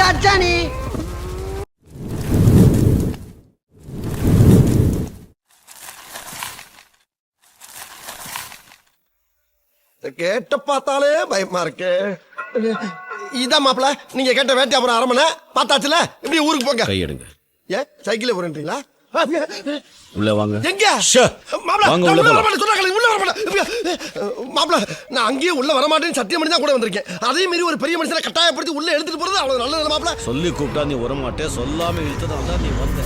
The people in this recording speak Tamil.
அச்சானி. கேட்ட பார்த்தாலே பயமா இருக்கு. இதான் மாப்பிள நீங்க கேட்ட வேட்டையாபுரம் அரமனை பார்த்தாச்சுல. இப்படி ஊருக்கு போங்க. கையெடுங்க. ஏன் சைக்கிள் போறீங்களா? உள்ள வாங்க. எங்க வாங்க உள்ள போலாம். மாப்பிள நான் அங்கேயே உள்ள வரமாட்டேன்னு சத்தியம் பண்ணி தான் கூட வந்திருக்கேன். அதே மாதிரி ஒரு பெரிய மனுஷனை கட்டாயப்படுத்தி உள்ள எடுத்துட்டு போறது அவ்வளவு நல்லது மாப்பிள. சொல்லி கூப்பிட்டா நீ வரமாட்டே, சொல்லாம இழுத்ததால தான் நீ வந்த.